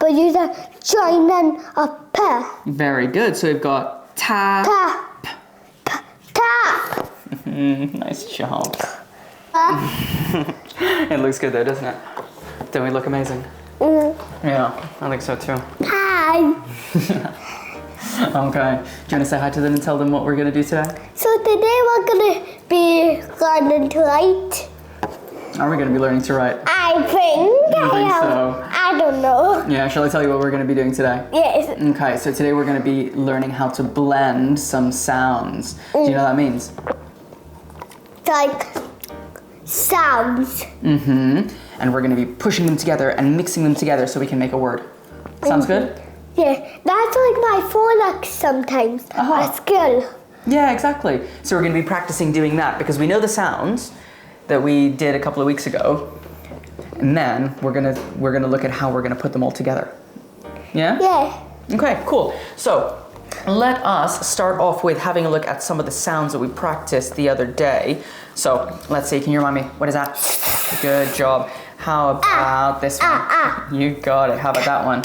but you just join them a p. Very good. So we've got tap. Tap. Nice job. It looks good though, doesn't it? Don't we look amazing? Yeah, I think so too. Hi. Okay. Do you want to say hi to them and tell them what we're going to do today? So today we're going to be learning to write. Are we going to be learning to write? I think. You think so? I don't know. Yeah, shall I tell you what we're going to be doing today? Yes. Okay, so today we're going to be learning how to blend some sounds. Do you know what that means? Like sounds. And we're going to be pushing them together and mixing them together so we can make a word. Sounds good? Yeah, that's like my phonics sometimes. A skill. Yeah, exactly. So we're going to be practicing doing that because we know the sounds that we did a couple of weeks ago, and then we're gonna look at how we're gonna put them all together. Yeah? Yeah. Okay, cool. So let us start off with having a look at some of the sounds that we practiced the other day. So let's see, can you remind me, what is that? Good job. How about this one? You got it. How about that one?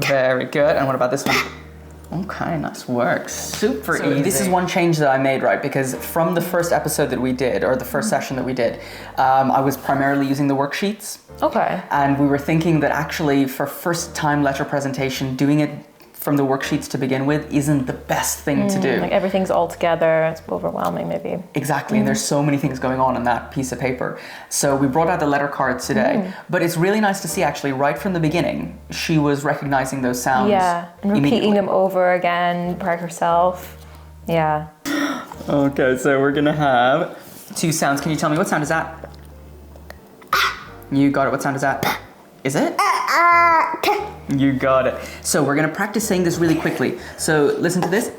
Very good. And what about this one? Okay, nice work. Super easy. This is one change that I made, right? Because from the first episode that we did, or the first session that we did, I was primarily using the worksheets. Okay. And we were thinking that actually for first time letter presentation, doing it from the worksheets to begin with isn't the best thing to do. Like everything's all together, it's overwhelming maybe. Exactly, and there's so many things going on that piece of paper. So we brought out the letter cards today, but it's really nice to see actually right from the beginning, she was recognizing those sounds. Yeah, and repeating them over again by herself. Yeah. Okay, so we're gonna have two sounds. Can you tell me what sound is that? You got it, what sound is that? Is it? You got it. So we're gonna practice saying this really quickly. So listen to this.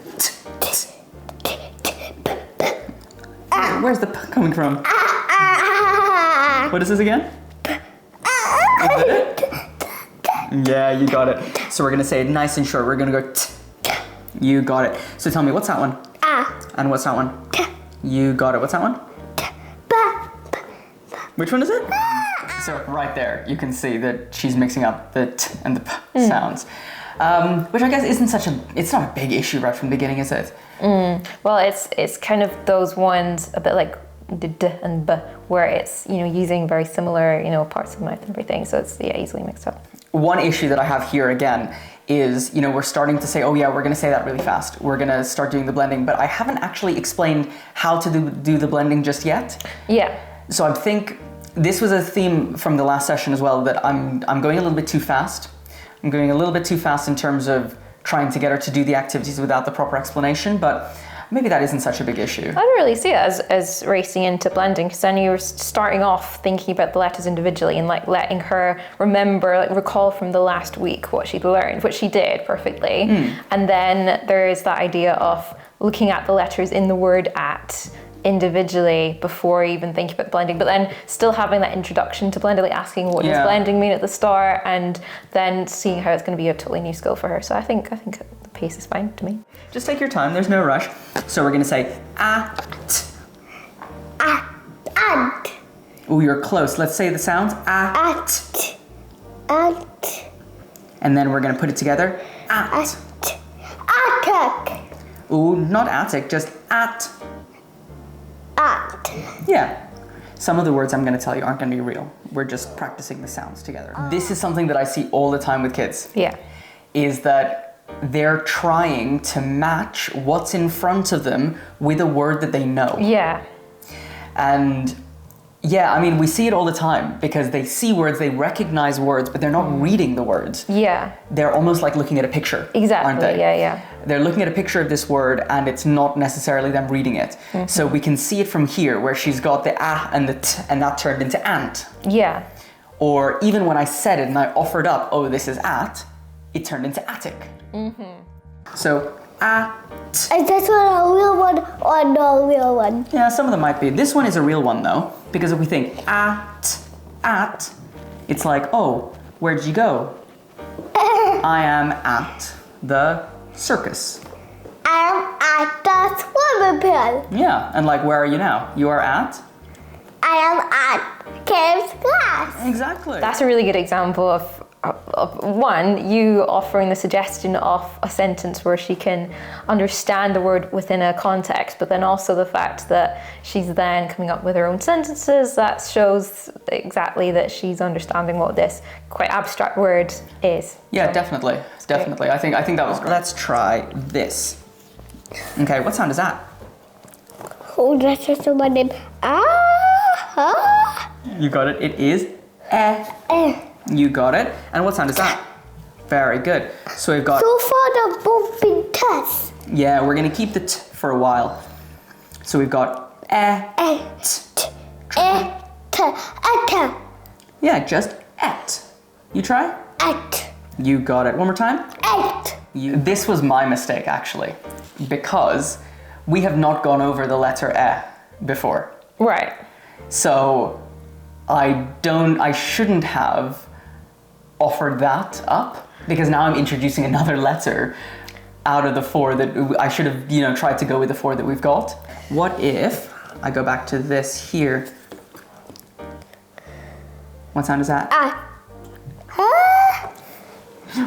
Where's the p coming from? What is this again? Is it? Yeah, you got it. So we're gonna say it nice and short. We're gonna go t. You got it. So tell me, what's that one? And what's that one? You got it. What's that one? Which one is it? So right there, you can see that she's mixing up the t and the p sounds, which I guess it's not a big issue right from the beginning, is it? Well, it's kind of those ones a bit like the d and b, where it's using very similar parts of the mouth and everything, so it's easily mixed up. One issue that I have here again is we're starting to say, oh yeah, we're going to say that really fast. We're going to start doing the blending, but I haven't actually explained how to do the blending just yet. Yeah. So I think this was a theme from the last session as well, that I'm going a little bit too fast. I'm going a little bit too fast in terms of trying to get her to do the activities without the proper explanation, but maybe that isn't such a big issue. I don't really see it as racing into blending, because then you're starting off thinking about the letters individually and like letting her recall from the last week what she'd learned, which she did perfectly. And then there is that idea of looking at the letters in the word at individually before even thinking about blending, but then still having that introduction to blending, like asking what does blending mean at the start, and then seeing how it's going to be a totally new skill for her. So I think the pace is fine to me. Just take your time, there's no rush. So we're going to say at. At. Oh, you're close. Let's say the sounds. At. At. And then we're going to put it together. At. Attic. Ooh, not attic, just at. At. Yeah. Some of the words I'm going to tell you aren't going to be real. We're just practicing the sounds together. This is something that I see all the time with kids. Yeah. Is that they're trying to match what's in front of them with a word that they know. Yeah. And yeah, I mean, we see it all the time because they see words, they recognize words, but they're not reading the words. Yeah. They're almost like looking at a picture. Exactly. Aren't they? Yeah. They're looking at a picture of this word and it's not necessarily them reading it. So we can see it from here where she's got the and the t and that turned into ant. Yeah. Or even when I said it and I offered up, oh, this is at, it turned into attic. So at. Is this one a real one or no real one? Yeah, some of them might be. This one is a real one though, because if we think at, it's like, oh, where'd you go? I am at the circus. I am at the swimming pool. Yeah, and like, where are you now? You are at? I am at Caleb's class. Exactly. That's a really good example of one, you offering the suggestion of a sentence where she can understand the word within a context, but then also the fact that she's then coming up with her own sentences, that shows exactly that she's understanding what this quite abstract word is. Yeah, definitely. I think that was great. Let's try this. Okay, what sound is that? Oh, that's just my name. You got it. It is You got it. And what sound is that? Very good. So we've got... So far, they've both been tests. Yeah, we're going to keep the t for a while. So we've got Yeah, just et. You try? Et. You got it. One more time. Et. This was my mistake, actually, because we have not gone over the letter before. Right. So I shouldn't have offered that up, because now I'm introducing another letter out of the 4 that I should have, tried to go with the 4 that we've got. What if I go back to this here? What sound is that?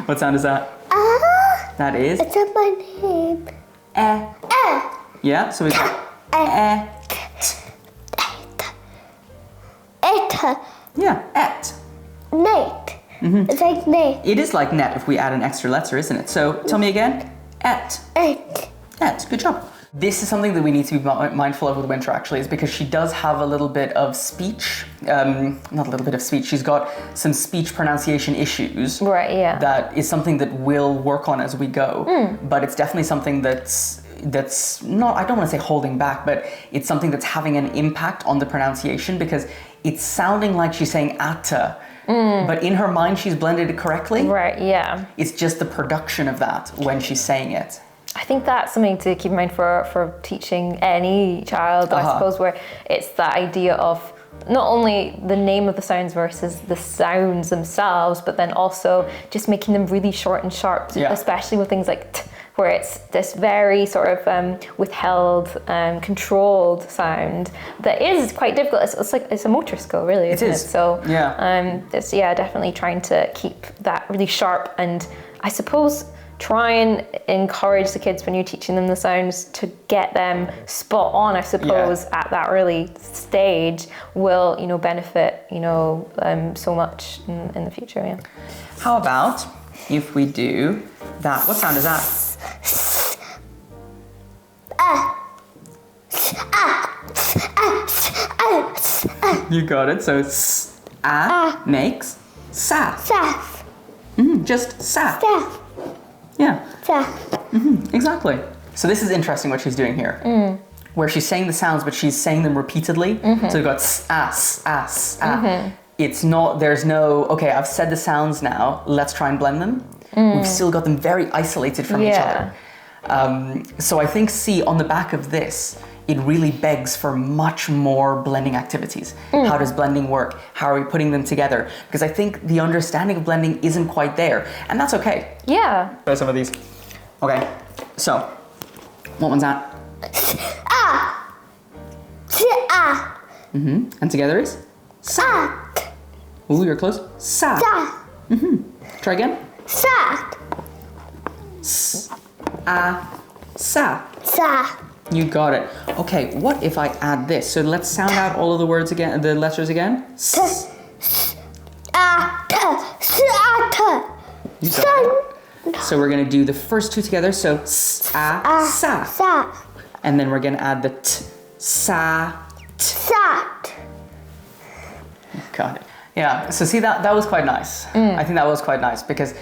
What sound is that? That is? It's in my name. Yeah, so we've got Et. Yeah, et. Net. It's like net. It is like net if we add an extra letter, isn't it? So tell me again. Et. Et. Et. Good job. This is something that we need to be mindful of with Winter, actually, is because she does have a little bit of speech. Not a little bit of speech. She's got some speech pronunciation issues. Right, yeah. That is something that we'll work on as we go. But it's definitely something that's not, I don't want to say holding back, but it's something that's having an impact on the pronunciation, because it's sounding like she's saying atta. But in her mind, she's blended it correctly. Right, yeah. It's just the production of that when she's saying it. I think that's something to keep in mind for teaching any child, I suppose, where it's that idea of not only the name of the sounds versus the sounds themselves, but then also just making them really short and sharp, especially with things like t, where it's this very sort of withheld, controlled sound that is quite difficult. It's a motor skill, really, isn't it? So it's definitely trying to keep that really sharp, and I suppose try and encourage the kids when you're teaching them the sounds to get them spot on, I suppose, at that early stage will, benefit, so much in the future, yeah. How about if we do that? What sound is that? You got it. So makes sa. Saf. Just sa. Saf. Yeah. Saf. Exactly. So this is interesting what she's doing here, where she's saying the sounds, but she's saying them repeatedly. So we've got It's not, there's no, okay, I've said the sounds now, let's try and blend them. We've still got them very isolated from each other. So I think, on the back of this, it really begs for much more blending activities. How does blending work? How are we putting them together? Because I think the understanding of blending isn't quite there, and that's okay. Yeah. Try some of these. Okay, so, what one's that? And together is? Sa. Ooh, you're close. Sa. Try again. Sa. Sa. Sa. You got it. Okay, what if I add this? So let's sound out all of the words again, the letters again. S. You got it. So we're gonna do the first two together. So sa. Sa. And then we're gonna add the t. Sa. Sat. Got it. Yeah. So see, that was quite nice. I think that was quite nice, because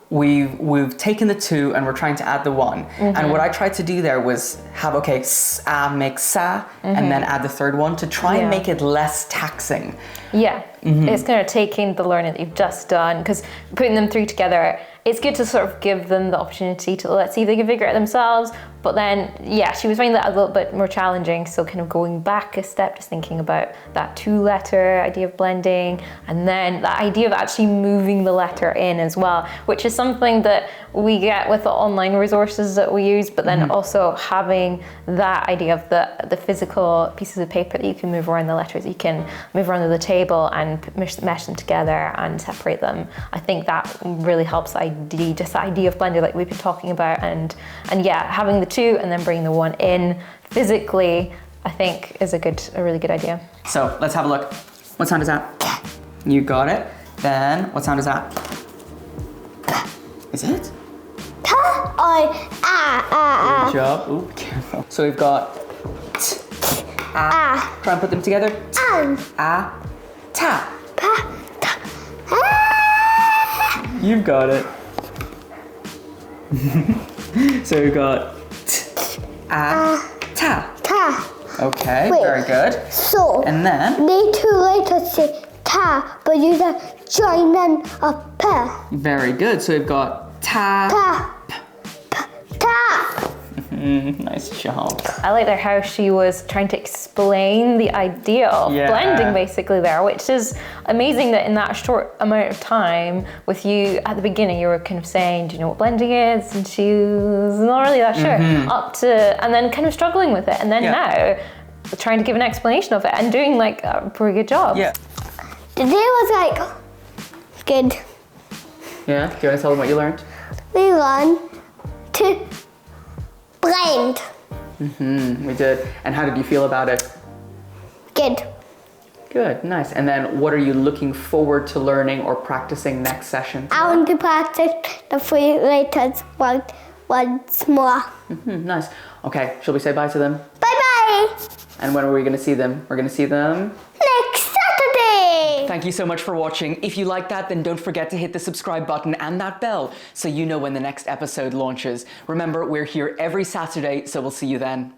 we've taken the 2 and we're trying to add the 1. And what I tried to do there was have, okay, sa make sa, and then add the third one to try and make it less taxing. Yeah, it's kind of taking the learning that you've just done, because putting them 3 together, it's good to sort of give them the opportunity to, let's see if they can figure it out themselves. But then, she was finding that a little bit more challenging. So kind of going back a step, just thinking about that 2-letter idea of blending, and then that idea of actually moving the letter in as well, which is something that we get with the online resources that we use, but then also having that idea of the physical pieces of paper that you can move around the letters. You can move around the table, table and mesh them together and separate them. I think that really helps just the idea of blending like we've been talking about, and yeah, having the two and then bringing the one in physically, I think is a really good idea. So let's have a look. What sound is that? You got it. Then what sound is that? Is it? Good job. Ooh, careful. So we've got t, a. Try and put them together. T, a, ta. You've got it. So we've got t, a, ta. Okay, Wait, very good. So, And then? need to later say ta, but you just join in a p. Very good. So we've got ta. Tap. Nice job. I like how she was trying to explain the idea of blending basically there, which is amazing that in that short amount of time with you at the beginning, you were kind of saying, do you know what blending is? And she was not really that sure and then kind of struggling with it. And then now trying to give an explanation of it and doing like a pretty good job. Yeah. Today was like good. Yeah, do you want to tell them what you learned? We learned to blend. We did. And how did you feel about it? Good. Good, nice. And then what are you looking forward to learning or practicing next session? I want to practice the 3 letters once more. Nice. Okay, shall we say bye to them? Bye-bye. And when are we going to see them? We're going to see them Next Saturday. Thank you so much for watching. If you like that, then don't forget to hit the subscribe button and that bell so you know when the next episode launches. Remember, we're here every Saturday, so we'll see you then.